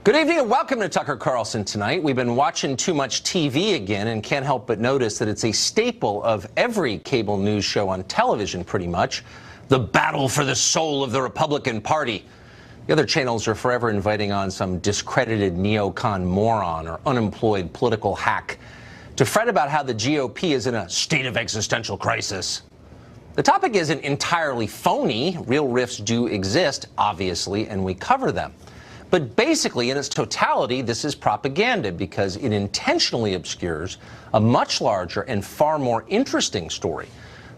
Good evening and welcome to Tucker Carlson Tonight. We've been watching too much TV again and can't help but notice that it's a staple of every cable news show on television, pretty much. The battle for the soul of the Republican Party. The other channels are forever inviting on some discredited neocon moron or unemployed political hack to fret about how the GOP is in a state of existential crisis. The topic isn't entirely phony. Real rifts do exist, obviously, and we cover them. But basically, in its totality, this is propaganda because it intentionally obscures a much larger and far more interesting story.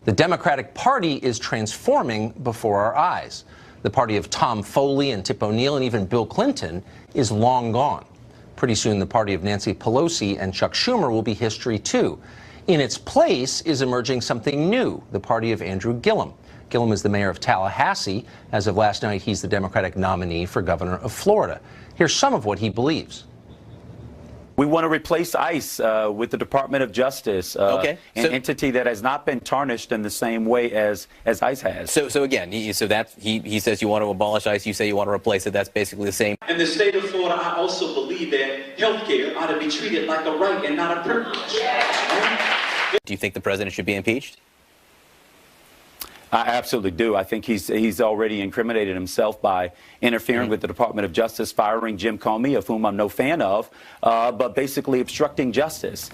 The Democratic Party is transforming before our eyes. The party of Tom Foley and Tip O'Neill and even Bill Clinton is long gone. Pretty soon, the party of Nancy Pelosi and Chuck Schumer will be history, too. In its place is emerging something new, the party of Andrew Gillum. Gillum is the mayor of Tallahassee. As of last night, he's the Democratic nominee for governor of Florida. Here's some of what he believes. We want to replace ICE with the Department of Justice, an entity that has not been tarnished in the same way as ICE has. So again, he says you want to abolish ICE, you say you want to replace it. That's basically the same. In the state of Florida, I also believe that health care ought to be treated like a right and not a privilege. Do you think the president should be impeached? I absolutely do. I think he's already incriminated himself by interfering with the Department of Justice, firing Jim Comey, of whom I'm no fan of, but basically obstructing justice.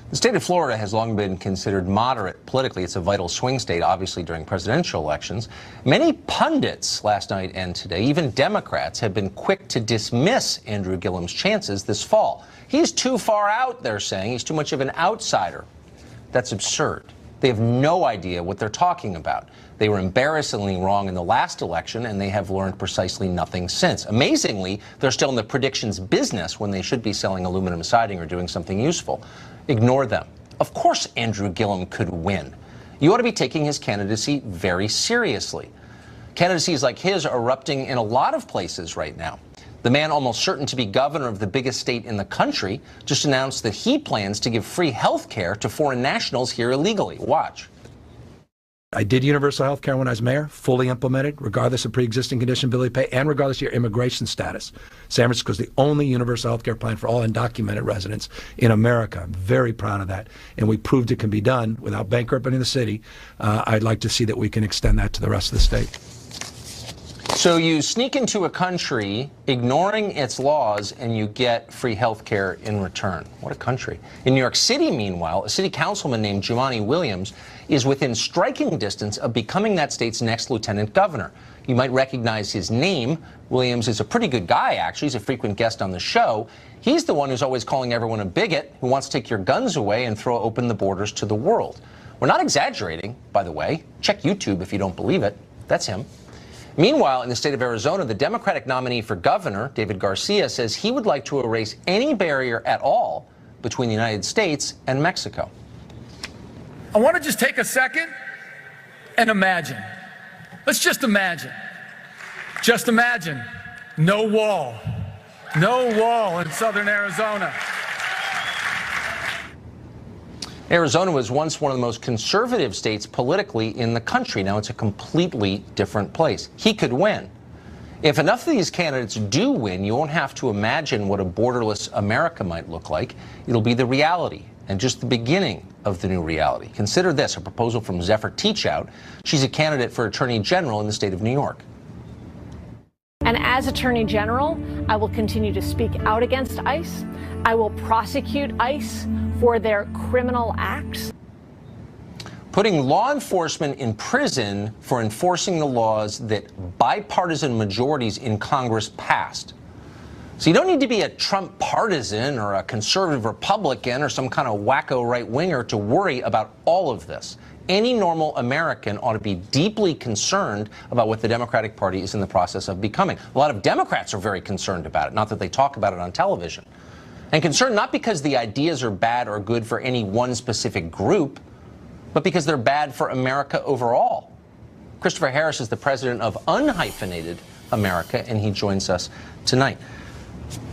The state of Florida has long been considered moderate politically. It's a vital swing state, obviously, during presidential elections. Many pundits last night and today, even Democrats, have been quick to dismiss Andrew Gillum's chances this fall. He's too far out, they're saying. He's too much of an outsider. That's absurd. They have no idea what they're talking about. They were embarrassingly wrong in the last election, and they have learned precisely nothing since. Amazingly, they're still in the predictions business when they should be selling aluminum siding or doing something useful. Ignore them. Of course Andrew Gillum could win. You ought to be taking his candidacy very seriously. Candidacies like his are erupting in a lot of places right now. The man, almost certain to be governor of the biggest state in the country, just announced that he plans to give free health care to foreign nationals here illegally. Watch. I did universal health care when I was mayor, fully implemented, regardless of pre-existing condition, ability to pay, and regardless of your immigration status. San Francisco is the only universal health care plan for all undocumented residents in America. I'm very proud of that. And we proved it can be done without bankrupting the city. I'd like to see that we can extend that to the rest of the state. So you sneak into a country ignoring its laws and you get free health care in return. What a country. In New York City, meanwhile, a city councilman named Jumaane Williams is within striking distance of becoming that state's next lieutenant governor. You might recognize his name. Williams is a pretty good guy, actually. He's a frequent guest on the show. He's the one who's always calling everyone a bigot, who wants to take your guns away and throw open the borders to the world. We're not exaggerating, by the way. Check YouTube if you don't believe it. That's him. Meanwhile, in the state of Arizona, the Democratic nominee for governor, David Garcia, says he would like to erase any barrier at all between the United States and Mexico. I want to just take a second and imagine. Let's just imagine. Just imagine. No wall. No wall in southern Arizona. Arizona was once one of the most conservative states politically in the country. Now it's a completely different place. He could win. If enough of these candidates do win, you won't have to imagine what a borderless America might look like. It'll be the reality and just the beginning of the new reality. Consider this, a proposal from Zephyr Teachout. She's a candidate for Attorney General in the state of New York. And as Attorney General, I will continue to speak out against ICE. I will prosecute ICE for their criminal acts. Putting law enforcement in prison for enforcing the laws that bipartisan majorities in Congress passed. So you don't need to be a Trump partisan or a conservative Republican or some kind of wacko right-winger to worry about all of this. Any normal American ought to be deeply concerned about what the Democratic Party is in the process of becoming. A lot of Democrats are very concerned about it, not that they talk about it on television. And concerned not because the ideas are bad or good for any one specific group, but because they're bad for America overall. Christopher Harris is the president of Unhyphenated America, and he joins us tonight.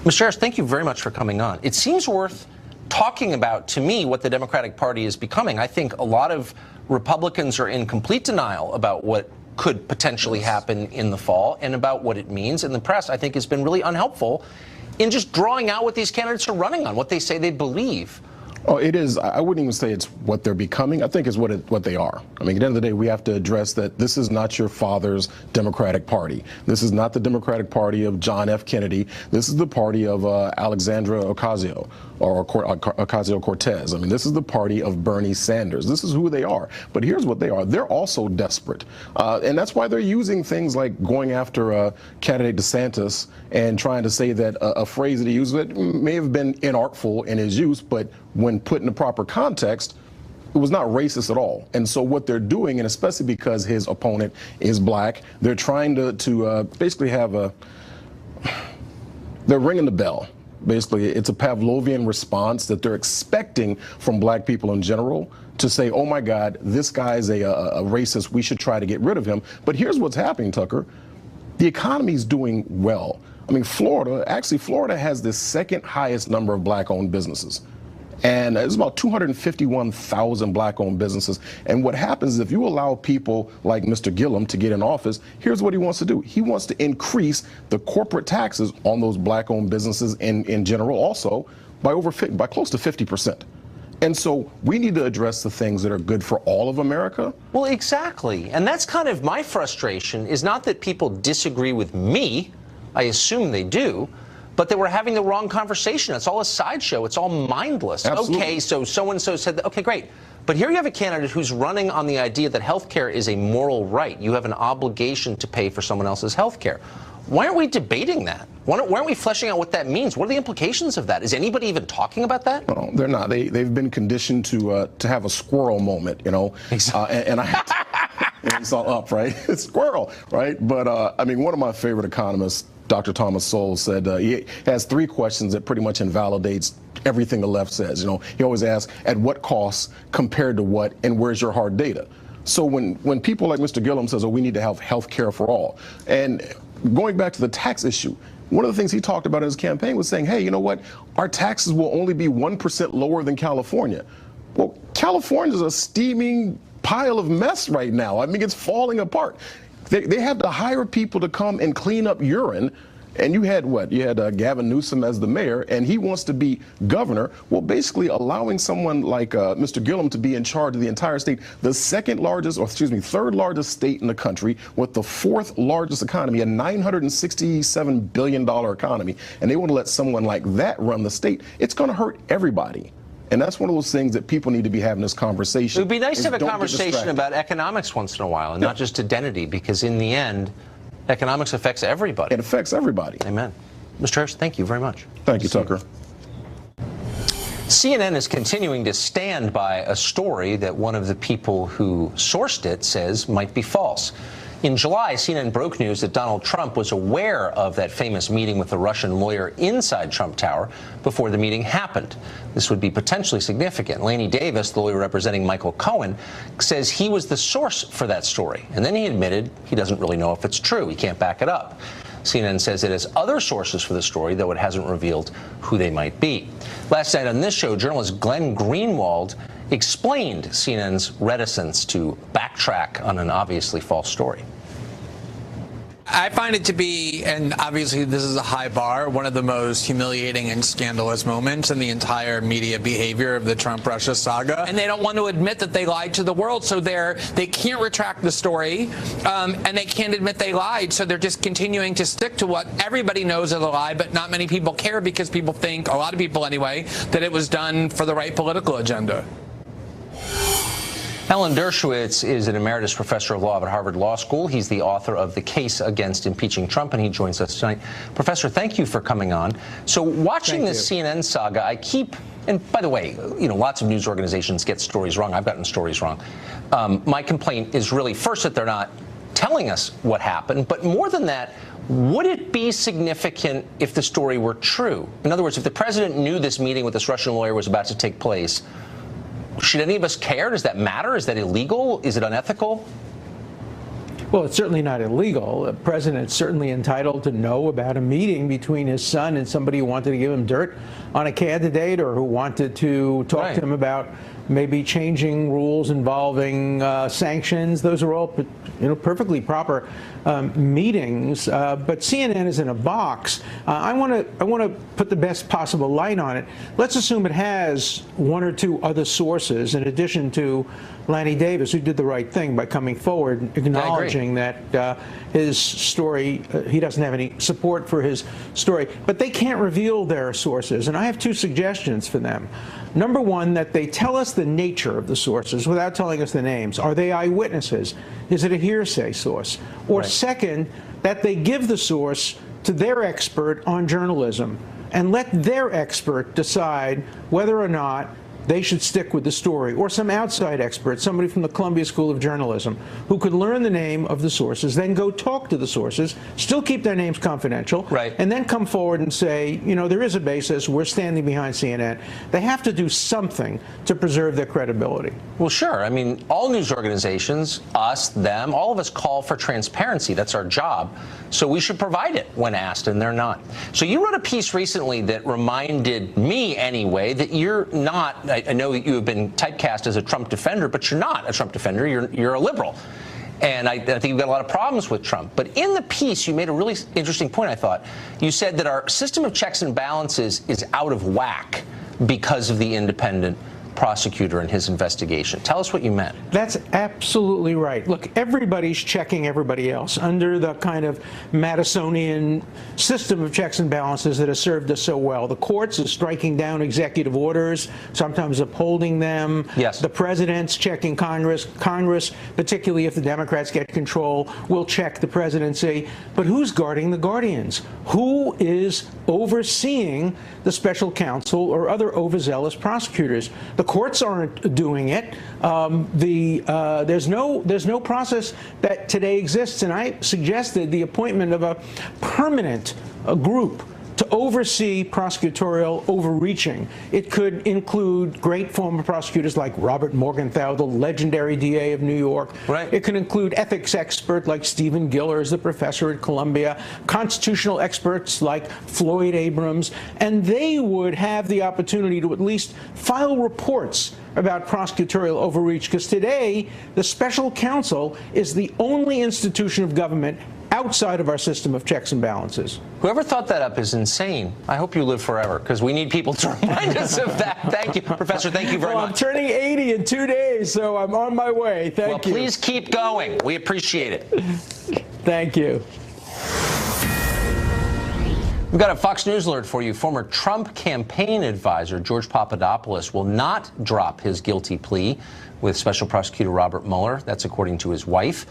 Mr. Harris, thank you very much for coming on. It seems worth talking about, to me, what the Democratic Party is becoming. I think a lot of Republicans are in complete denial about what could potentially happen in the fall and about what it means. And the press, I think, has been really unhelpful in just drawing out what these candidates are running on, what they say they believe. Oh, it is. I wouldn't even say it's what they're becoming. I think it's what they are. I mean, at the end of the day, we have to address that this is not your father's Democratic Party. This is not the Democratic Party of John F. Kennedy. This is the party of Alexandra Ocasio or Ocasio-Cortez. I mean, this is the party of Bernie Sanders. This is who they are. But here's what they are. They're also desperate. And that's why they're using things like going after candidate DeSantis and trying to say that a phrase that he used that may have been inartful in his use, but when put in the proper context, it was not racist at all. And so what they're doing, and especially because his opponent is black, they're trying to basically have they're ringing the bell. Basically, it's a Pavlovian response that they're expecting from black people in general to say, oh my God, this guy's a racist, we should try to get rid of him. But here's what's happening, Tucker. The economy's doing well. I mean, Florida has the second highest number of black-owned businesses. And there's about 251,000 black-owned businesses. And what happens is if you allow people like Mr. Gillum to get in office, here's what he wants to do. He wants to increase the corporate taxes on those black-owned businesses in general also by close to 50%. And so we need to address the things that are good for all of America. Well, exactly. And that's kind of my frustration, is not that people disagree with me. I assume they do. But they were having the wrong conversation. It's all a sideshow. It's all mindless. Absolutely. Okay, so-and-so said that. Okay, great. But here you have a candidate who's running on the idea that health care is a moral right. You have an obligation to pay for someone else's health care. Why aren't we debating that? Why aren't we fleshing out what that means? What are the implications of that? Is anybody even talking about that? No, they're not. They've been conditioned to have a squirrel moment, you know. Exactly. And I have to, it's all up, right? It's squirrel, right? But I mean, one of my favorite economists, Dr. Thomas Sowell, said he has three questions that pretty much invalidates everything the left says. You know, he always asks, at what cost, compared to what, and where's your hard data? So when people like Mr. Gillum says, oh, we need to have health care for all, and going back to the tax issue, one of the things he talked about in his campaign was saying, hey, you know what, our taxes will only be 1% lower than California. Well, California's a steaming pile of mess right now. I mean, it's falling apart. They have to hire people to come and clean up urine. And you had what? You had Gavin Newsom as the mayor, and he wants to be governor. Well, basically allowing someone like Mr. Gillum to be in charge of the entire state, the third largest state in the country with the fourth largest economy, a $967 billion economy, and they want to let someone like that run the state. It's going to hurt everybody. And that's one of those things that people need to be having this conversation. It would be nice to have a conversation about economics once in a while and not just identity, because in the end, economics affects everybody. It affects everybody. Amen. Mr. Harris, thank you very much. Thank you, Tucker. CNN is continuing to stand by a story that one of the people who sourced it says might be false. In July, CNN broke news that Donald Trump was aware of that famous meeting with the Russian lawyer inside Trump Tower before the meeting happened. This would be potentially significant. Laney Davis, the lawyer representing Michael Cohen, says he was the source for that story. And then he admitted he doesn't really know if it's true. He can't back it up. CNN says it has other sources for the story, though it hasn't revealed who they might be. Last night on this show, journalist Glenn Greenwald explained CNN's reticence to backtrack on an obviously false story. I find it to be, and obviously this is a high bar, one of the most humiliating and scandalous moments in the entire media behavior of the Trump-Russia saga. And they don't want to admit that they lied to the world, so they can't retract the story, and they can't admit they lied, so they're just continuing to stick to what everybody knows is a lie, but not many people care because people think, a lot of people anyway, that it was done for the right political agenda. Alan Dershowitz is an emeritus professor of law at Harvard Law School. He's the author of The Case Against Impeaching Trump, and he joins us tonight. Professor, thank you for coming on. So watching this CNN saga, and by the way, you know, lots of news organizations get stories wrong. I've gotten stories wrong. My complaint is really, first, that they're not telling us what happened, but more than that, would it be significant if the story were true? In other words, if the president knew this meeting with this Russian lawyer was about to take place, should any of us care? Does that matter? Is that illegal? Is it unethical? Well, it's certainly not illegal. The president's certainly entitled to know about a meeting between his son and somebody who wanted to give him dirt on a candidate or who wanted to talk to him about maybe changing rules involving sanctions. Those are all, perfectly proper meetings. But CNN is in a box. I want to put the best possible light on it. Let's assume it has one or two other sources in addition to Lanny Davis, who did the right thing by coming forward, acknowledging that his story, he doesn't have any support for his story. But they can't reveal their sources. And I have two suggestions for them. Number one, that they tell us the nature of the sources without telling us the names. Are they eyewitnesses? Is it a hearsay source? Or second, that they give the source to their expert on journalism and let their expert decide whether or not they should stick with the story, or some outside expert, somebody from the Columbia School of Journalism, who could learn the name of the sources, then go talk to the sources, still keep their names confidential, and then come forward and say, there is a basis, we're standing behind CNN. They have to do something to preserve their credibility. Well, sure. I mean, all news organizations, us, them, all of us call for transparency. That's our job. So we should provide it when asked, and they're not. So you wrote a piece recently that reminded me, anyway, that you're not, I know that you have been typecast as a Trump defender, but you're not a Trump defender. You're a liberal. And I think you've got a lot of problems with Trump. But in the piece, you made a really interesting point, I thought. You said that our system of checks and balances is out of whack because of the independent prosecutor and his investigation. Tell us what you meant. That's absolutely right. Look, everybody's checking everybody else under the kind of Madisonian system of checks and balances that has served us so well. The courts are striking down executive orders, sometimes upholding them. Yes. The president's checking Congress. Congress, particularly if the Democrats get control, will check the presidency. But who's guarding the guardians? Who is overseeing the special counsel or other overzealous prosecutors? The courts aren't doing it. There's no process that today exists, and I suggested the appointment of a permanent group to oversee prosecutorial overreaching. It could include great former prosecutors like Robert Morgenthau, the legendary DA of New York. Right. It could include ethics experts like Stephen Gillers, the professor at Columbia, constitutional experts like Floyd Abrams, and they would have the opportunity to at least file reports about prosecutorial overreach, because today the special counsel is the only institution of government outside of our system of checks and balances. Whoever thought that up is insane. I hope you live forever, because we need people to remind us of that. Thank you, Professor. Thank you very much. I'm turning 80 in 2 days, so I'm on my way. Thank you. Well, please keep going. We appreciate it. Thank you. We've got a Fox News alert for you. Former Trump campaign advisor George Papadopoulos will not drop his guilty plea with Special Prosecutor Robert Mueller. That's according to his wife.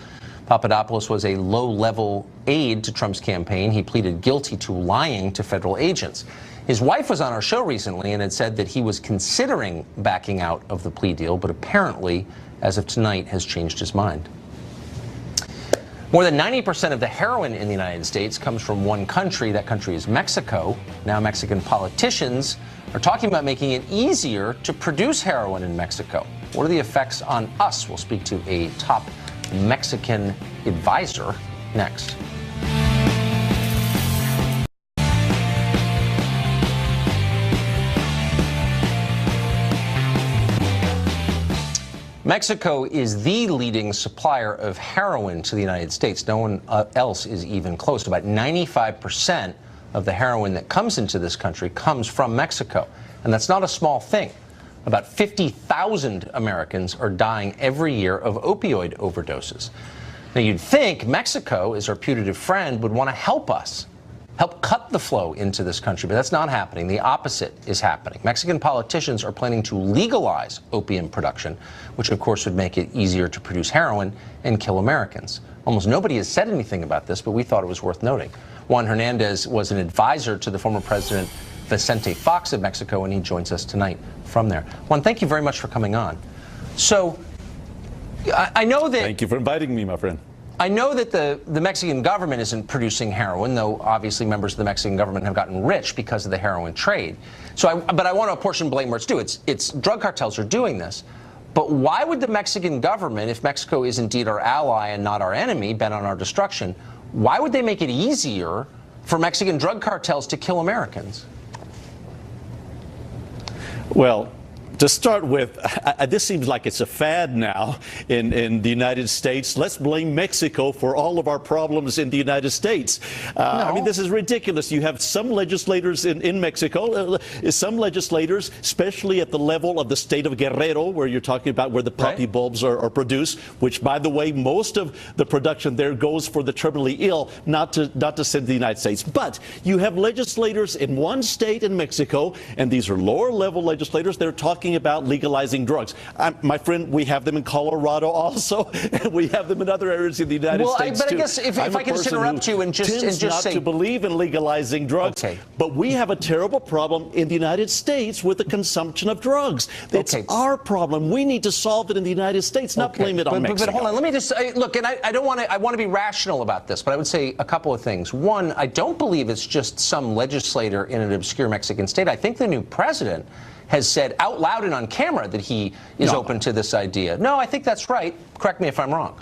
Papadopoulos was a low-level aide to Trump's campaign. He pleaded guilty to lying to federal agents. His wife was on our show recently and had said that he was considering backing out of the plea deal, but apparently, as of tonight, has changed his mind. More than 90% of the heroin in the United States comes from one country. That country is Mexico. Now Mexican politicians are talking about making it easier to produce heroin in Mexico. What are the effects on us? We'll speak to a top Mexican advisor next. Mexico is the leading supplier of heroin to the United States. No one else is even close. About 95% of the heroin that comes into this country comes from Mexico. And that's not a small thing. About 50,000 Americans are dying every year of opioid overdoses. Now, you'd think Mexico, as our putative friend, would want to help us, help cut the flow into this country, but that's not happening. The opposite is happening. Mexican politicians are planning to legalize opium production, which of course would make it easier to produce heroin and kill Americans. Almost nobody has said anything about this, but we thought it was worth noting. Juan Hernandez was an advisor to the former president Vicente Fox of Mexico, and he joins us tonight from there. Juan, thank you very much for coming on. So, I know that... Thank you for inviting me, my friend. I know that the Mexican government isn't producing heroin, though obviously members of the Mexican government have gotten rich because of the heroin trade. But I want to apportion blame where it's due. It's drug cartels are doing this. But why would the Mexican government, if Mexico is indeed our ally and not our enemy, bent on our destruction, why would they make it easier for Mexican drug cartels to kill Americans? Well, To start with, this seems like it's a fad now in the United States. Let's blame Mexico for all of our problems in the United States. I mean, this is ridiculous. You have some legislators in Mexico, some legislators, especially at the level of the state of Guerrero, where you're talking about where the poppy bulbs are produced, which, by the way, most of the production there goes for the terminally ill, not to send to the United States. But you have legislators in one state in Mexico, and these are lower-level legislators. They're talking about legalizing drugs. My friend, we have them in Colorado also, and we have them in other areas in the United States but too. I guess if I can just interrupt you and just not say, to believe in legalizing drugs, but we have a terrible problem in the United States with the consumption of drugs. It's our problem. We need to solve it in the United States, not blame it on Mexico. But hold on, let me just look, and I don't want to. I want to be rational about this, but I would say a couple of things. One, I don't believe it's just some legislator in an obscure Mexican state. I think the new president has said out loud and on camera that he is open to this idea. No, I think that's right. Correct me if I'm wrong.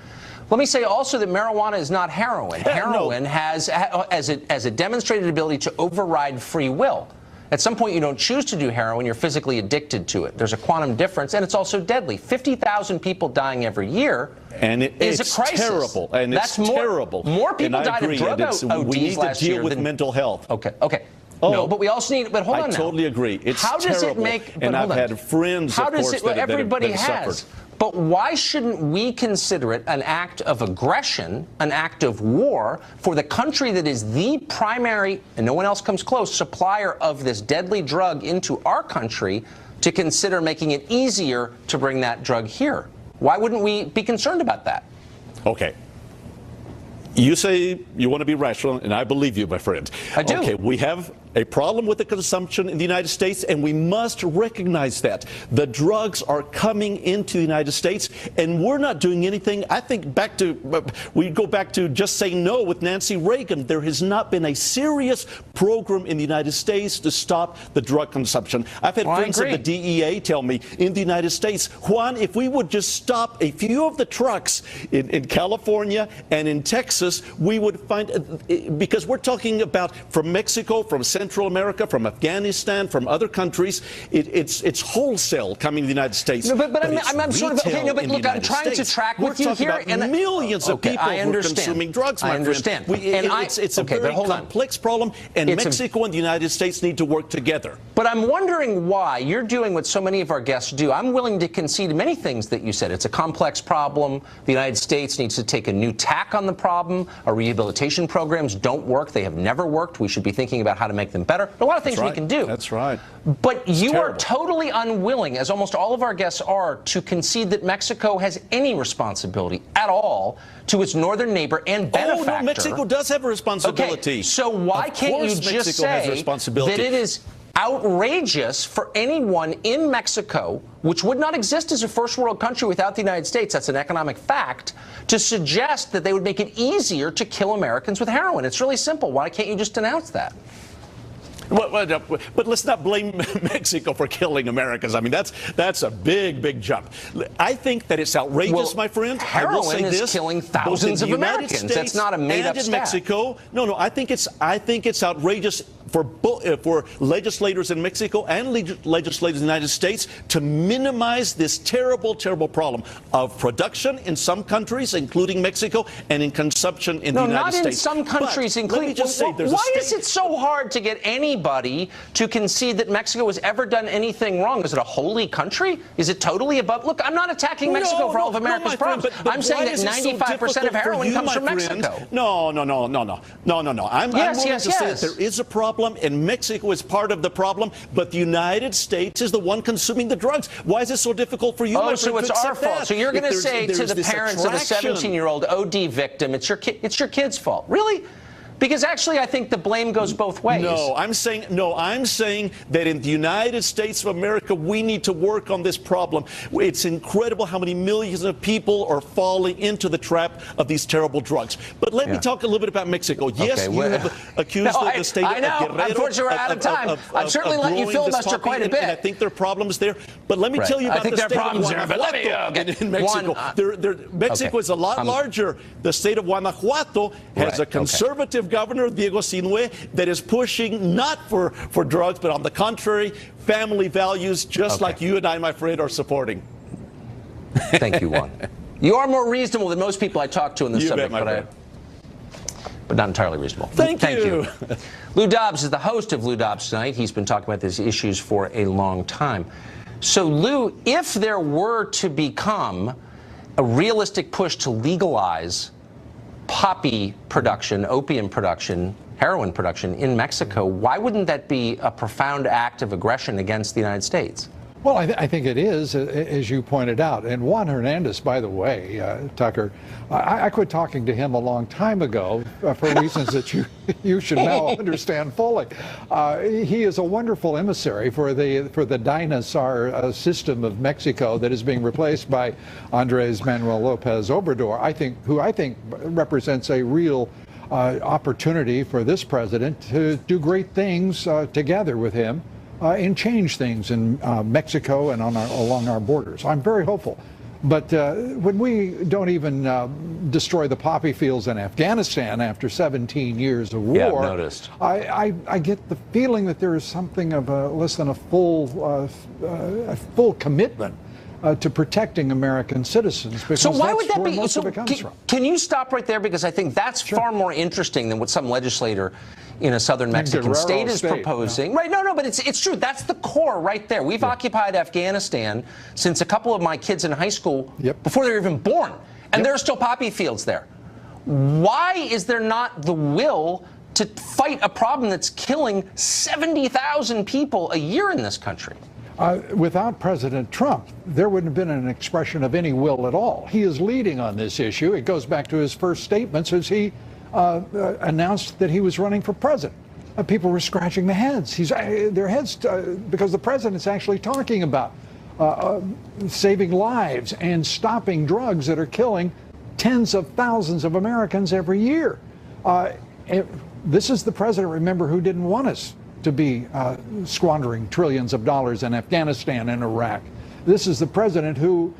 Let me say also that marijuana is not heroin. Heroin has a demonstrated ability to override free will. At some point, you don't choose to do heroin, you're physically addicted to it. There's a quantum difference, and it's also deadly. 50,000 people dying every year is a crisis. Terrible, and that's it's terrible. More people died of drug ODs we need to last deal year with mental health. Okay. No, but we also need. But hold on now. I totally agree. It's how does terrible. It make? And I've had friends, of course, that have everybody suffered. has. But why shouldn't we consider it an act of aggression, an act of war for the country that is the primary, and no one else comes close, supplier of this deadly drug into our country, to consider making it easier to bring that drug here? Why wouldn't we be concerned about that? Okay. You say you want to be rational, and I believe you, my friend. I do. Okay, we have a problem with the consumption in the United States, and we must recognize that. The drugs are coming into the United States, and we're not doing anything. I think we go back to just saying no with Nancy Reagan. There has not been a serious program in the United States to stop the drug consumption. I've had friends of the DEA tell me in the United States, Juan, if we would just stop a few of the trucks in California and in Texas, we would find, because we're talking about from Mexico, from Central America, from Afghanistan, from other countries, it's wholesale coming to the United States. No, but I'm sort of okay. No, but look, I'm trying to track with you here, and millions of people who are consuming drugs. I understand. It's a very complex problem, and Mexico and the United States need to work together. But I'm wondering why you're doing what so many of our guests do. I'm willing to concede many things that you said. It's a complex problem. The United States needs to take a new tack on the problem. Our rehabilitation programs don't work. They have never worked. We should be thinking about how to make them better. There are a lot of things we can do. That's right. But you are totally unwilling, as almost all of our guests are, to concede that Mexico has any responsibility at all to its northern neighbor and benefactor. Oh, no, Mexico does have a responsibility. Okay, so why can't you just say that it is outrageous for anyone in Mexico, which would not exist as a first world country without the United States, that's an economic fact, to suggest that they would make it easier to kill Americans with heroin? It's really simple. Why can't you just announce that? But let's not blame Mexico for killing Americans. I mean, that's a big jump. I think that it's outrageous, my friend. Heroin is killing thousands of Americans. That's not a made-up stat. In Mexico, no. I think it's outrageous for legislators in Mexico and legislators in the United States to minimize this terrible problem of production in some countries, including Mexico, and in consumption in the United States. No, not in some countries, including. Why is it so hard to get anybody to concede that Mexico has ever done anything wrong? Is it a holy country? Is it totally above? Look, I'm not attacking Mexico for all of America's problems. I'm saying that 95% of heroin comes from Mexico. No. I'm willing to say that there is a problem, and Mexico is part of the problem, but the United States is the one consuming the drugs. Why is it so difficult for you, my friend, so it's to our accept fault. that? So you're going to say to the parents of a 17-year-old OD victim, it's your kid's fault. Really? Because actually, I think the blame goes both ways. No, I'm saying that in the United States of America, we need to work on this problem. It's incredible how many millions of people are falling into the trap of these terrible drugs. But let me talk a little bit about Mexico. Yes, you have accused the state of Guerrero. Unfortunately, we're out of time. I've certainly let you filibuster quite a bit. And I think there are problems there. But let me tell you about the state of Guanajuato in Mexico. Mexico is a lot larger. The state of Guanajuato has a conservative governor, Diego Sinue, that is pushing not for drugs, but on the contrary, family values, just like you and I, my friend, are supporting. Thank you, Juan. You are more reasonable than most people I talk to in this subject, but not entirely reasonable. Thank you. Lou Dobbs is the host of Lou Dobbs Tonight. He's been talking about these issues for a long time. So, Lou, if there were to become a realistic push to legalize poppy production, opium production, heroin production in Mexico, why wouldn't that be a profound act of aggression against the United States? Well, I think it is, as you pointed out. And Juan Hernandez, by the way, Tucker, I quit talking to him a long time ago for reasons that you should now understand fully. He is a wonderful emissary for the dinosaur system of Mexico that is being replaced by Andres Manuel Lopez Obrador, who I think represents a real opportunity for this president to do great things together with him. And change things in Mexico and along our borders. I'm very hopeful. But when we don't even destroy the poppy fields in Afghanistan after 17 years of war, yeah, I've noticed. I get the feeling that there is something of less than a full commitment to protecting American citizens. Because so why would that's that where be? most So of it comes from. Can you stop right there? Because I think that's far more interesting than what some legislator in a southern Mexican state is proposing. Right, no, but it's true. That's the core right there. We've occupied Afghanistan since a couple of my kids in high school, before they were even born. And there are still poppy fields there. Why is there not the will to fight a problem that's killing 70,000 people a year in this country? Without President Trump, there wouldn't have been an expression of any will at all. He is leading on this issue. It goes back to his first statements as he announced that he was running for president. People were scratching their heads. Because the president's actually talking about saving lives and stopping drugs that are killing tens of thousands of Americans every year. This is the president, remember, who didn't want us to be squandering trillions of dollars in Afghanistan and Iraq. This is the president who,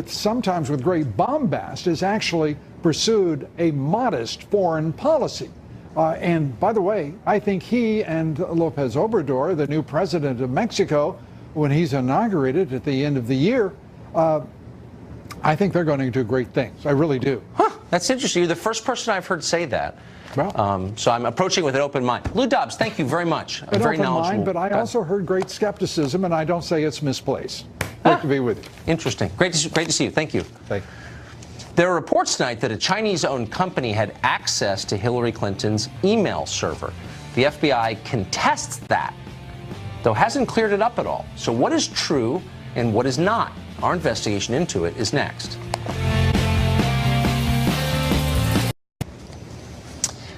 sometimes with great bombast, has actually pursued a modest foreign policy. And by the way, I think he and Lopez Obrador, the new president of Mexico, when he's inaugurated at the end of the year, I think they're going to do great things. I really do. Huh, that's interesting. You're the first person I've heard say that. Well, so I'm approaching with an open mind. Lou Dobbs, thank you very much. An very open knowledgeable. mind, but I also heard great skepticism, and I don't say it's misplaced. Great to be with you. Interesting. Great to see you. Thank you. Thank you. There are reports tonight that a Chinese-owned company had access to Hillary Clinton's email server. The FBI contests that, though hasn't cleared it up at all. So what is true and what is not? Our investigation into it is next.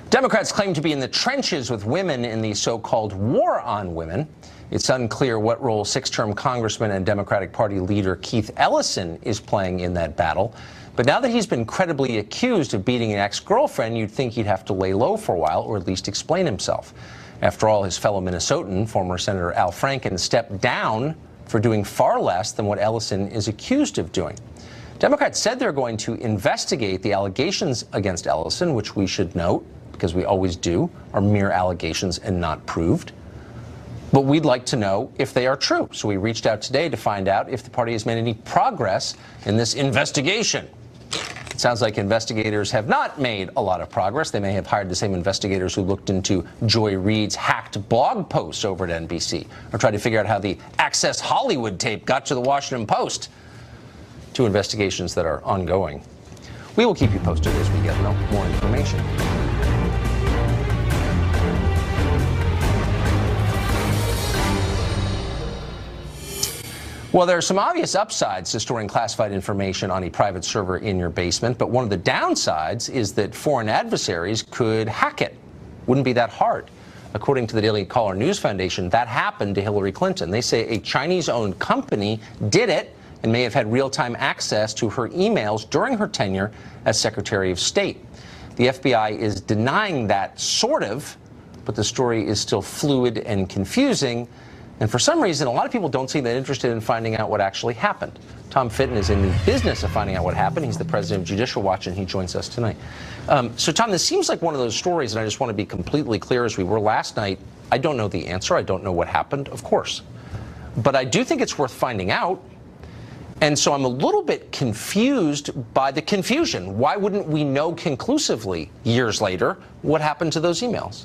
Democrats claim to be in the trenches with women in the so-called war on women. It's unclear what role six-term Congressman and Democratic Party leader Keith Ellison is playing in that battle. But now that he's been credibly accused of beating an ex-girlfriend, you'd think he'd have to lay low for a while or at least explain himself. After all, his fellow Minnesotan, former Senator Al Franken, stepped down for doing far less than what Ellison is accused of doing. Democrats said they're going to investigate the allegations against Ellison, which we should note, because we always do, are mere allegations and not proved. But we'd like to know if they are true. So we reached out today to find out if the party has made any progress in this investigation. It sounds like investigators have not made a lot of progress. They may have hired the same investigators who looked into Joy Reid's hacked blog posts over at NBC, or tried to figure out how the Access Hollywood tape got to the Washington Post. Two investigations that are ongoing. We will keep you posted as we get more information. Well, there are some obvious upsides to storing classified information on a private server in your basement, but one of the downsides is that foreign adversaries could hack it. Wouldn't be that hard. According to the Daily Caller News Foundation, that happened to Hillary Clinton. They say a Chinese-owned company did it and may have had real-time access to her emails during her tenure as Secretary of State. The FBI is denying that, sort of, but the story is still fluid and confusing. And for some reason, a lot of people don't seem that interested in finding out what actually happened. Tom Fitton is in the business of finding out what happened. He's the president of Judicial Watch, and he joins us tonight. So, Tom, this seems like one of those stories, and I just want to be completely clear as we were last night. I don't know the answer. I don't know what happened, of course. But I do think it's worth finding out. And so I'm a little bit confused by the confusion. Why wouldn't we know conclusively years later what happened to those emails?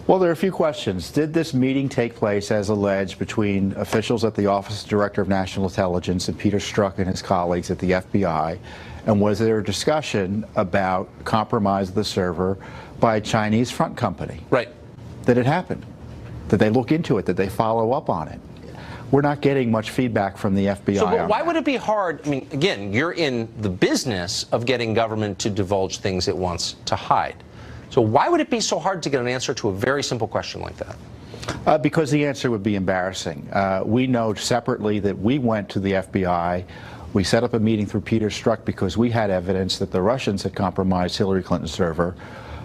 Well, there are a few questions. Did this meeting take place, as alleged, between officials at the Office of Director of National Intelligence and Peter Strzok and his colleagues at the FBI? And was there a discussion about compromise of the server by a Chinese front company? Right. That it happened? Did they look into it? Did they follow up on it? We're not getting much feedback from the FBI. So why would it be hard? I mean, again, you're in the business of getting government to divulge things it wants to hide. So why would it be so hard to get an answer to a very simple question like that? Because the answer would be embarrassing. We know separately that we went to the FBI. We set up a meeting through Peter Strzok because we had evidence that the Russians had compromised Hillary Clinton's server.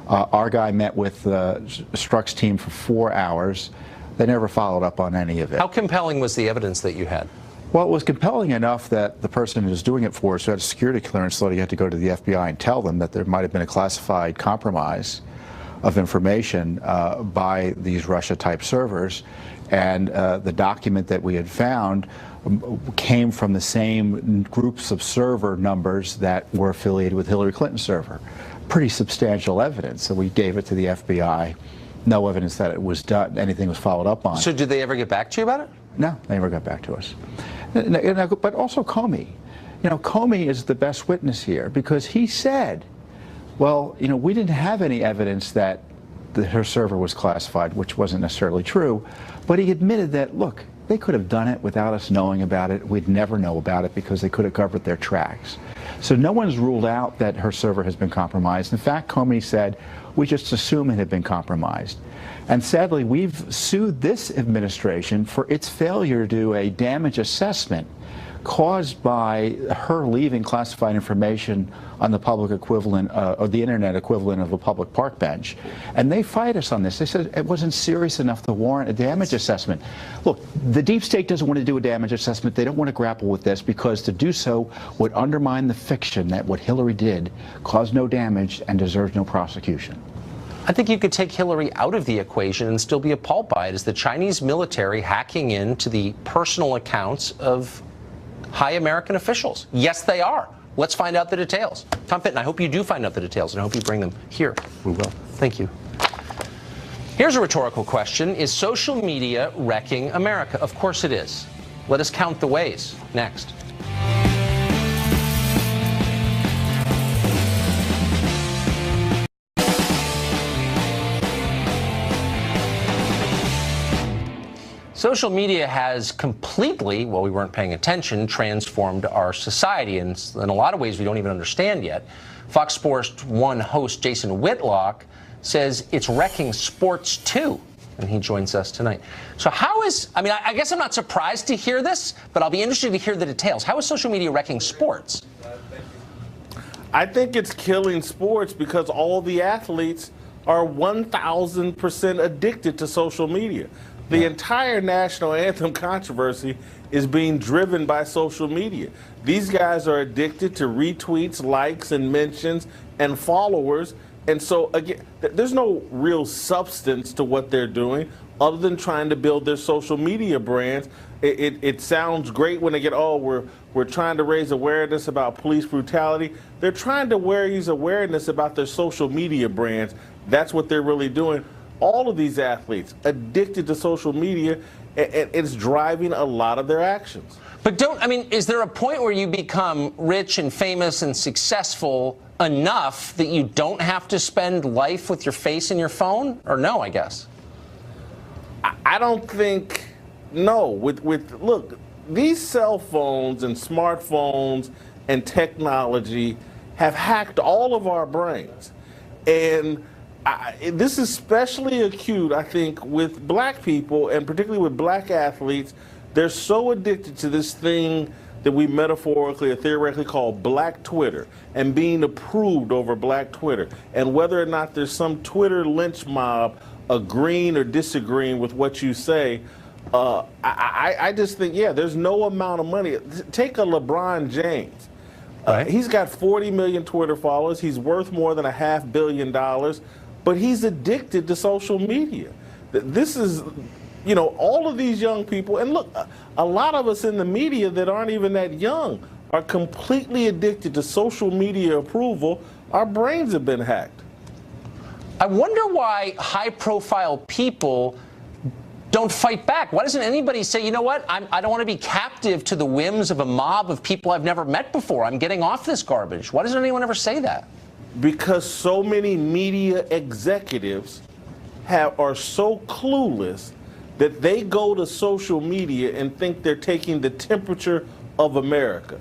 Our guy met with Strzok's team for 4 hours. They never followed up on any of it. How compelling was the evidence that you had? Well, it was compelling enough that the person who was doing it for us, who had a security clearance, thought he had to go to the FBI and tell them that there might have been a classified compromise of information by these Russia-type servers. And the document that we had found came from the same groups of server numbers that were affiliated with Hillary Clinton's server. Pretty substantial evidence. So we gave it to the FBI. No evidence that it was done, anything was followed up on. So did they ever get back to you about it? No, they never got back to us. But also Comey. You know, Comey is the best witness here because he said, well, you know, we didn't have any evidence that her server was classified, which wasn't necessarily true, but he admitted that, look, they could have done it without us knowing about it. We'd never know about it because they could have covered their tracks. So no one's ruled out that her server has been compromised. In fact, Comey said, we just assume it had been compromised. And sadly, we've sued this administration for its failure to do a damage assessment caused by her leaving classified information on the public equivalent, or the internet equivalent of a public park bench. And they fight us on this. They said it wasn't serious enough to warrant a damage assessment. Look, the deep state doesn't want to do a damage assessment. They don't want to grapple with this because to do so would undermine the fiction that what Hillary did caused no damage and deserves no prosecution. I think you could take Hillary out of the equation and still be appalled by it. Is the Chinese military hacking into the personal accounts of high American officials? Yes, they are. Let's find out the details. Tom Fitton, I hope you do find out the details, and I hope you bring them here. We will. Thank you. Here's a rhetorical question. Is social media wrecking America? Of course it is. Let us count the ways. Next. Social media has completely, well, we weren't paying attention, transformed our society. And in a lot of ways we don't even understand yet. Fox Sports 1 host Jason Whitlock says it's wrecking sports too. And he joins us tonight. So how is, I mean, I guess I'm not surprised to hear this, but I'll be interested to hear the details. How is social media wrecking sports? I think it's killing sports because all the athletes are 1,000% addicted to social media. The entire national anthem controversy is being driven by social media. These guys are addicted to retweets, likes, and mentions, and followers. And so, again, there's no real substance to what they're doing other than trying to build their social media brands. It sounds great when they get, oh, we're trying to raise awareness about police brutality. They're trying to raise awareness about their social media brands. That's what they're really doing. All of these athletes addicted to social media, and it's driving a lot of their actions. But is there a point where you become rich and famous and successful enough that you don't have to spend life with your face in your phone? Or no, I guess? I don't think, no. Look, these cell phones and smartphones and technology have hacked all of our brains. And this is especially acute, I think, with black people, and particularly with black athletes. They're so addicted to this thing that we metaphorically or theoretically call black Twitter and being approved over black Twitter. And whether or not there's some Twitter lynch mob agreeing or disagreeing with what you say, I just think, yeah, there's no amount of money. Take a LeBron James. He's got 40 million Twitter followers. He's worth more than $500 million, but he's addicted to social media. This is, you know, all of these young people, and look, a lot of us in the media that aren't even that young are completely addicted to social media approval. Our brains have been hacked. I wonder why high-profile people don't fight back. Why doesn't anybody say, you know what, I don't want to be captive to the whims of a mob of people I've never met before. I'm getting off this garbage. Why doesn't anyone ever say that? Because so many media executives are so clueless that they go to social media and think they're taking the temperature of America.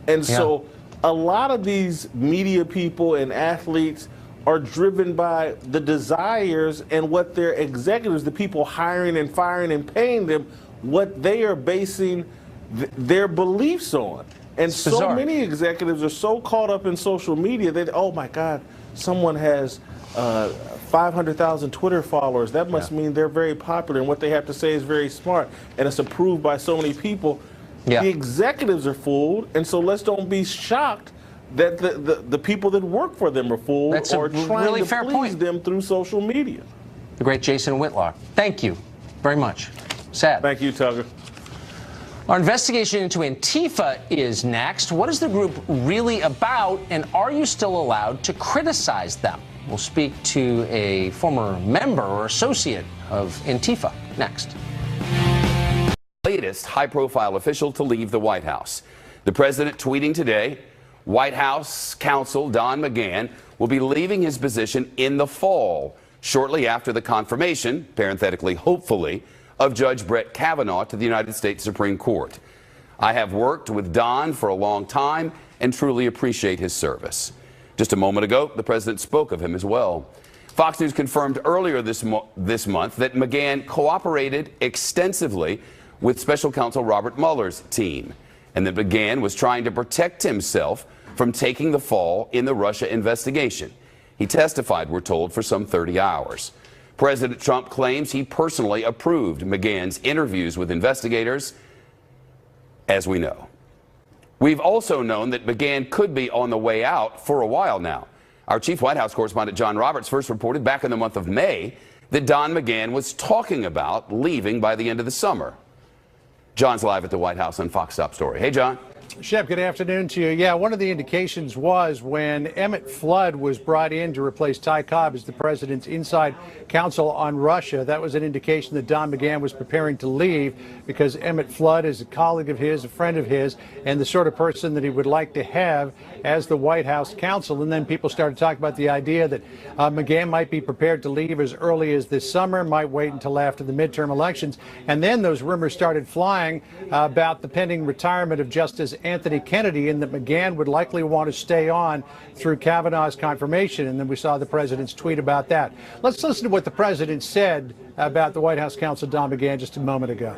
And so a lot of these media people and athletes are driven by the desires and what their executives, the people hiring and firing and paying them, what they are basing their beliefs on. And so many executives are so caught up in social media that, oh my God, someone has 500,000 Twitter followers. That must mean they're very popular and what they have to say is very smart. And it's approved by so many people. The executives are fooled, and so let's don't be shocked that the people that work for them are fooled or trying to please them through social media. The great Jason Whitlock. Thank you very much. Sad. Thank you, Tugger. Our investigation into Antifa is next. What is the group really about, and are you still allowed to criticize them? We'll speak to a former member or associate of Antifa next. Latest high-profile official to leave the White House. The president tweeting today, White House counsel Don McGahn will be leaving his position in the fall, shortly after the confirmation, parenthetically, hopefully, of Judge Brett Kavanaugh to the United States Supreme Court. I have worked with Don for a long time and truly appreciate his service. Just a moment ago, the president spoke of him as well. Fox News confirmed earlier this month that McGahn cooperated extensively with special counsel Robert Mueller's team, and that McGahn was trying to protect himself from taking the fall in the Russia investigation. He testified, we're told, for some 30 hours. President Trump claims he personally approved McGahn's interviews with investigators, as we know. We've also known that McGahn could be on the way out for a while now. Our chief White House correspondent John Roberts first reported back in the month of May that Don McGahn was talking about leaving by the end of the summer. John's live at the White House on Fox Top Story. Hey, John. Shep, good afternoon to you. Yeah, one of the indications was when Emmett Flood was brought in to replace Ty Cobb as the president's inside counsel on Russia. That was an indication that Don McGahn was preparing to leave because Emmett Flood is a colleague of his, a friend of his, and the sort of person that he would like to have as the White House counsel. And then people started talking about the idea that McGahn might be prepared to leave as early as this summer, might wait until after the midterm elections. And then those rumors started flying about the pending retirement of Justice Anthony Kennedy, and that McGahn would likely want to stay on through Kavanaugh's confirmation. And then we saw the president's tweet about that. Let's listen to what the president said about the White House counsel Don McGahn just a moment ago.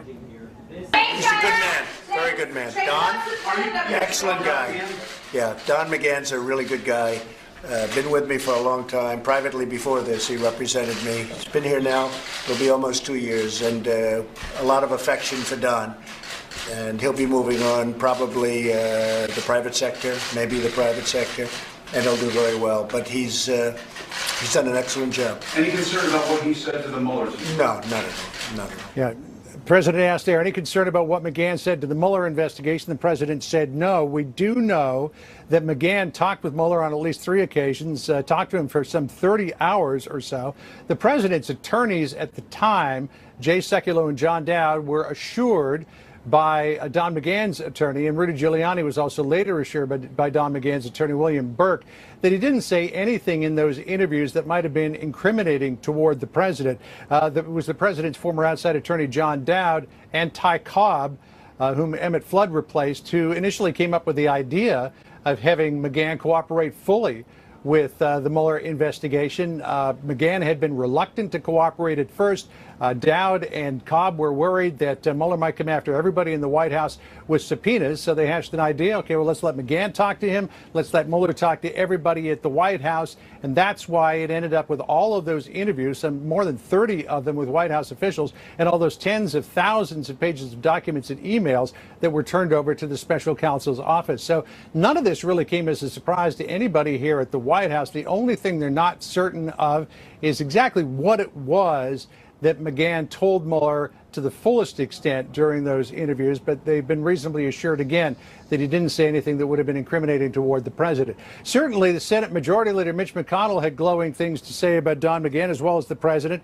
He's a good man, very good man. Don, excellent guy. Yeah, Don McGahn's a really good guy. Been with me for a long time. Privately before this, he represented me. He's been here now. It'll be almost 2 years, and a lot of affection for Don. And he'll be moving on, probably the private sector, maybe the private sector, and he'll do very well. But he's done an excellent job. Any concern about what he said to the Muellers? No, not at all. Not at all. Yeah. The president asked there, any concern about what McGahn said to the Mueller investigation? The president said no. We do know that McGahn talked with Mueller on at least 3 occasions, talked to him for some 30 hours or so. The president's attorneys at the time, Jay Sekulow and John Dowd, were assured by Don McGahn's attorney, and Rudy Giuliani was also later assured by Don McGahn's attorney, William Burke, that he didn't say anything in those interviews that might have been incriminating toward the president. That was the president's former outside attorney, John Dowd, and Ty Cobb, whom Emmett Flood replaced, who initially came up with the idea of having McGahn cooperate fully with the Mueller investigation. McGahn had been reluctant to cooperate at first. Dowd and Cobb were worried that Mueller might come after everybody in the White House with subpoenas, so they hatched an idea. Okay, well, let's let McGahn talk to him. Let's let Mueller talk to everybody at the White House. And that's why it ended up with all of those interviews, some more than 30 of them with White House officials, and all those tens of thousands of pages of documents and emails that were turned over to the special counsel's office. So none of this really came as a surprise to anybody here at the White House. The only thing they're not certain of is exactly what it was that McGahn told Mueller to the fullest extent during those interviews, but they've been reasonably assured again that he didn't say anything that would have been incriminating toward the president. Certainly, the Senate Majority Leader Mitch McConnell had glowing things to say about Don McGahn as well as the president.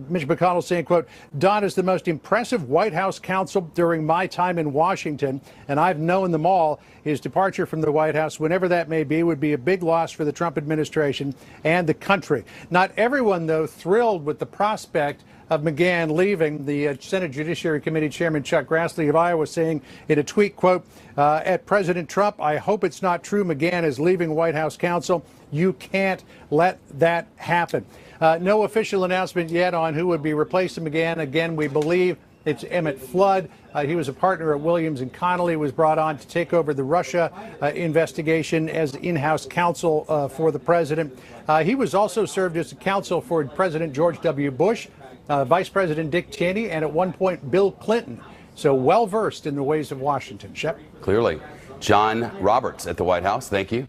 Mitch McConnell saying, quote, "Don is the most impressive White House counsel during my time in Washington, and I've known them all. His departure from the White House, whenever that may be, would be a big loss for the Trump administration and the country." Not everyone, though, thrilled with the prospect of McGahn leaving. The Senate Judiciary Committee Chairman Chuck Grassley of Iowa saying in a tweet, quote, "At President Trump, I hope it's not true McGahn is leaving White House counsel. You can't let that happen." No official announcement yet on who would be replacing McGahn. Again, we believe it's Emmett Flood. He was a partner at Williams and Connolly, was brought on to take over the Russia investigation as in-house counsel for the president. He was also served as counsel for President George W. Bush, Vice President Dick Cheney, and at one point Bill Clinton. So well-versed in the ways of Washington. Shep? Clearly. John Roberts at the White House, thank you.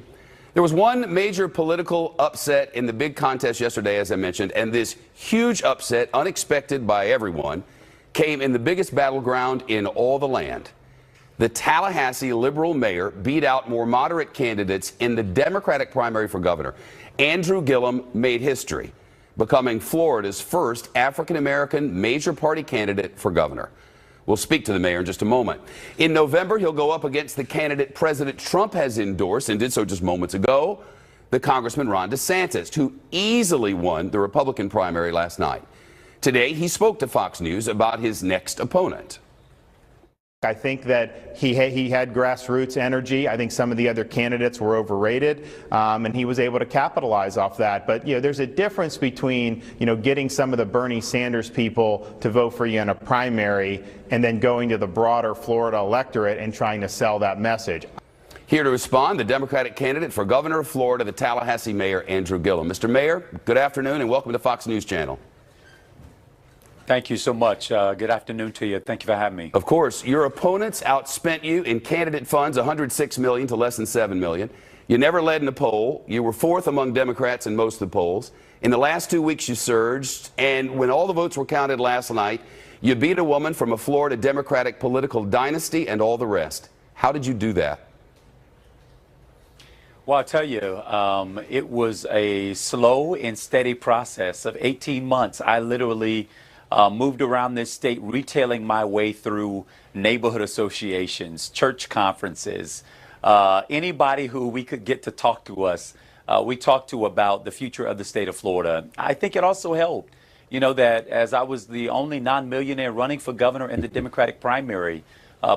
There was one major political upset in the big contest yesterday, as I mentioned, and this huge upset, unexpected by everyone, came in the biggest battleground in all the land. The Tallahassee liberal mayor beat out more moderate candidates in the Democratic primary for governor. Andrew Gillum made history, becoming Florida's first African-American major party candidate for governor. We'll speak to the mayor in just a moment. In November, he'll go up against the candidate President Trump has endorsed and did so just moments ago, the Congressman Ron DeSantis, who easily won the Republican primary last night. Today, he spoke to Fox News about his next opponent. I think that he had grassroots energy. I think some of the other candidates were overrated, and he was able to capitalize off that. But, there's a difference between, getting some of the Bernie Sanders people to vote for you in a primary and then going to the broader Florida electorate and trying to sell that message. Here to respond, the Democratic candidate for governor of Florida, the Tallahassee mayor, Andrew Gillum. Mr. Mayor, good afternoon and welcome to Fox News Channel. Thank you so much. Good afternoon to you. Thank you for having me. Of course, your opponents outspent you in candidate funds, $106 million to less than $7 million. You never led in a poll. You were fourth among Democrats in most of the polls. In the last 2 weeks, you surged. And when all the votes were counted last night, you beat a woman from a Florida Democratic political dynasty and all the rest. How did you do that? Well, I'll tell you, it was a slow and steady process of 18 months. I literally moved around this state retailing my way through neighborhood associations, church conferences, anybody who we could get to talk to us. We talked to about the future of the state of Florida. I think it also helped, that as I was the only non-millionaire running for governor in the Democratic primary,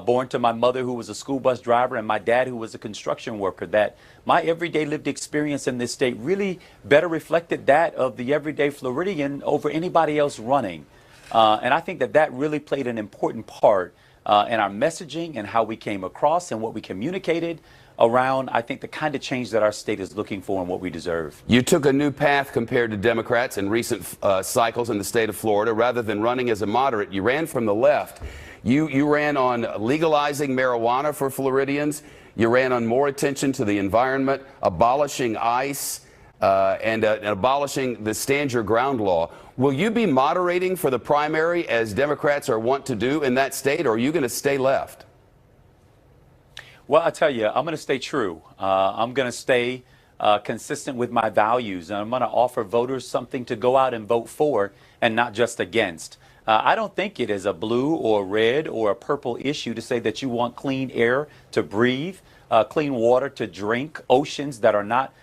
born to my mother who was a school bus driver and my dad who was a construction worker, that my everyday lived experience in this state really better reflected that of the everyday Floridian over anybody else running. And I think that really played an important part in our messaging and how we came across and what we communicated around, I think, the kind of change that our state is looking for and what we deserve. You took a new path compared to Democrats in recent cycles in the state of Florida. Rather than running as a moderate, you ran from the left. You ran on legalizing marijuana for Floridians. You ran on more attention to the environment, abolishing ICE, and abolishing the Stand Your Ground law. Will you be moderating for the primary as Democrats are wont to do in that state, or are you going to stay left? Well, I tell you, I'm going to stay true. I'm going to stay consistent with my values, and I'm going to offer voters something to go out and vote for and not just against. I don't think it is a blue or red or a purple issue to say that you want clean air to breathe, clean water to drink, oceans that are not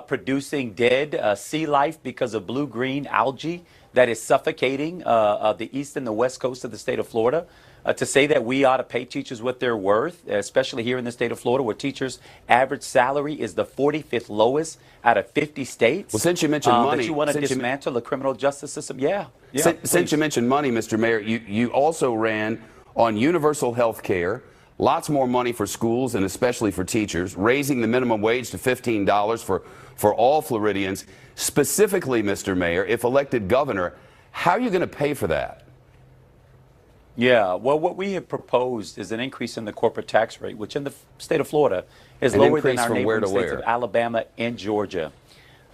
producing dead sea life because of blue-green algae that is suffocating the east and the west coast of the state of Florida. To say that we ought to pay teachers what they're worth, especially here in the state of Florida, where teachers' average salary is the 45th lowest out of 50 states. Well, since you mentioned money, that you want to dismantle the criminal justice system, since you mentioned money, Mr. Mayor, you also ran on universal health care, lots more money for schools and especially for teachers, raising the minimum wage to $15 for all Floridians. Specifically, Mr. Mayor, if elected governor, how are you going to pay for that? Yeah, well, what we have proposed is an increase in the corporate tax rate, which in the state of Florida is An lower than increase our from where neighboring to states where? of Alabama and Georgia.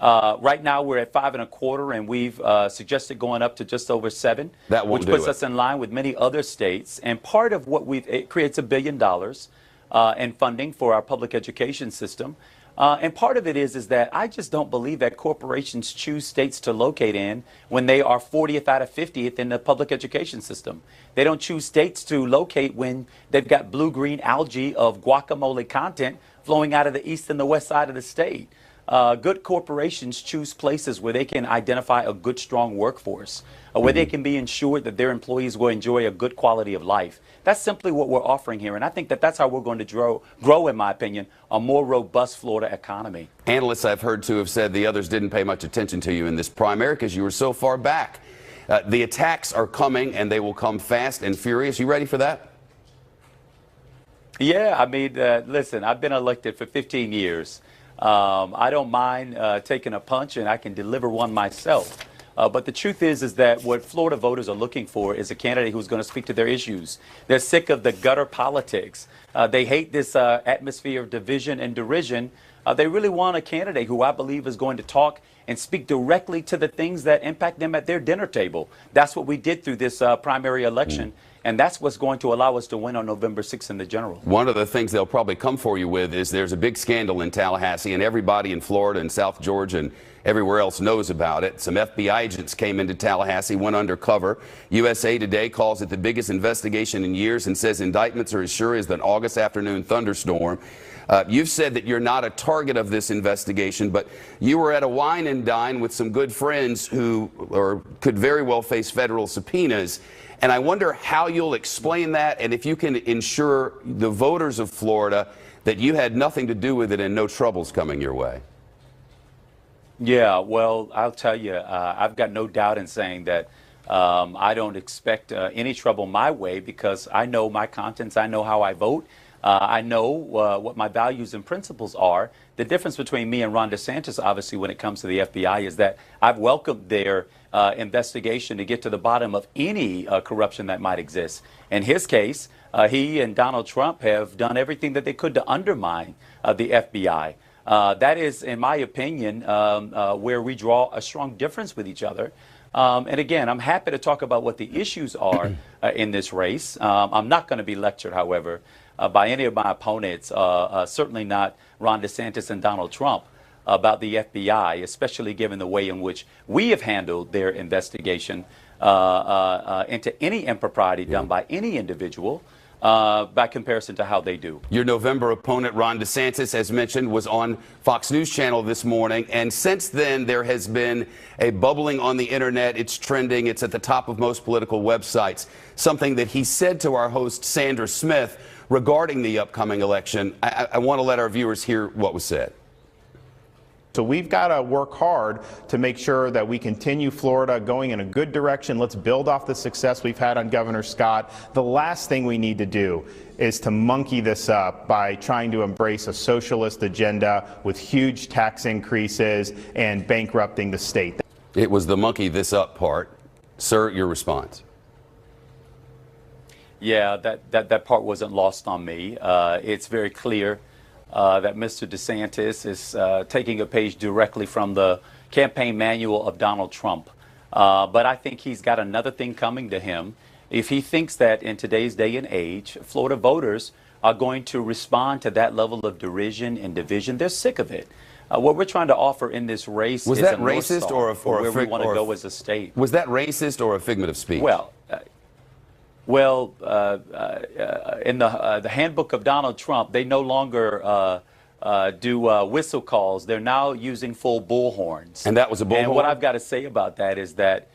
Right now, we're at 5.25, and we've suggested going up to just over 7, which puts us in line with many other states. And part of what it creates $1 billion in funding for our public education system. And part of it is that I just don't believe that corporations choose states to locate in when they are 40th out of 50th in the public education system. They don't choose states to locate when they've got blue-green algae of guacamole content flowing out of the east and the west side of the state. Good corporations choose places where they can identify a good, strong workforce, where they can be ensured that their employees will enjoy a good quality of life. That's simply what we're offering here, and I think that that's how we're going to grow, in my opinion, a more robust Florida economy. Analysts I've heard to have said the others didn't pay much attention to you in this primary because you were so far back. The attacks are coming, and they will come fast and furious. You ready for that? Yeah, I mean, listen, I've been elected for 15 years. I don't mind taking a punch, and I can deliver one myself. But the truth is that what Florida voters are looking for is a candidate who's going to speak to their issues. They're sick of the gutter politics. They hate this atmosphere of division and derision. They really want a candidate who I believe is going to talk and speak directly to the things that impact them at their dinner table. That's what we did through this primary election. And that's what's going to allow us to win on November 6th in the general. One of the things they'll probably come for you with is there's a big scandal in Tallahassee, and everybody in Florida and South Georgia and everywhere else knows about it. Some FBI agents came into Tallahassee, went undercover. USA Today calls it the biggest investigation in years and says indictments are as sure as an August afternoon thunderstorm. You've said that you're not a target of this investigation, but you were at a wine and dine with some good friends who could very well face federal subpoenas. And I wonder how you'll explain that, and if you can ensure the voters of Florida that you had nothing to do with it and no troubles coming your way. Yeah, well, I'll tell you, I've got no doubt in saying that I don't expect any trouble my way because I know my conscience, I know how I vote. I know what my values and principles are. The difference between me and Ron DeSantis, obviously, when it comes to the FBI, is that I've welcomed their investigation to get to the bottom of any corruption that might exist. In his case, he and Donald Trump have done everything that they could to undermine the FBI. That is, in my opinion, where we draw a strong difference with each other. And again, I'm happy to talk about what the issues are in this race. I'm not going to be lectured, however, by any of my opponents, certainly not Ron DeSantis and Donald Trump, about the FBI, especially given the way in which we have handled their investigation into any impropriety done by any individual. By comparison to how they do. Your November opponent, Ron DeSantis, as mentioned, was on Fox News Channel this morning. And since then, there has been a bubbling on the internet. It's trending. It's at the top of most political websites. Something that he said to our host, Sandra Smith, regarding the upcoming election. I want to let our viewers hear what was said. So we've got to work hard to make sure that we continue Florida going in a good direction. Let's build off the success we've had on Governor Scott. The last thing we need to do is to monkey this up by trying to embrace a socialist agenda with huge tax increases and bankrupting the state. It was the monkey this up part. Sir, your response. Yeah, that part wasn't lost on me. It's very clear that Mr. DeSantis is taking a page directly from the campaign manual of Donald Trump. But I think he's got another thing coming to him. If he thinks that in today's day and age, Florida voters are going to respond to that level of derision and division, they're sick of it. What we're trying to offer in this race is that a North racist Star for where we want to go as a state. Was that racist or a figment of speech? Well, in the handbook of Donald Trump, they no longer do whistle calls. They're now using full bullhorns. And that was a bullhorn? And what I've got to say about that is that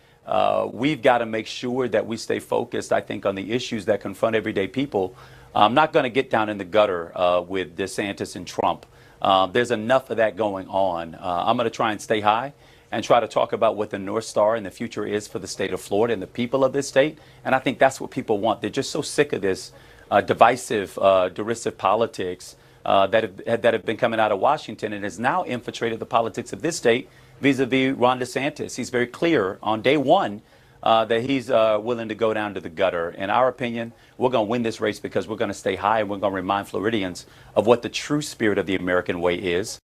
we've got to make sure that we stay focused, I think, on the issues that confront everyday people. I'm not going to get down in the gutter with DeSantis and Trump. There's enough of that going on. I'm going to try and stay high and try to talk about what the North Star and the future is for the state of Florida and the people of this state. And I think that's what people want. They're just so sick of this divisive, derisive politics that have been coming out of Washington and has now infiltrated the politics of this state vis-a-vis Ron DeSantis. He's very clear on day one that he's willing to go down to the gutter. In our opinion, we're going to win this race because we're going to stay high and we're going to remind Floridians of what the true spirit of the American way is.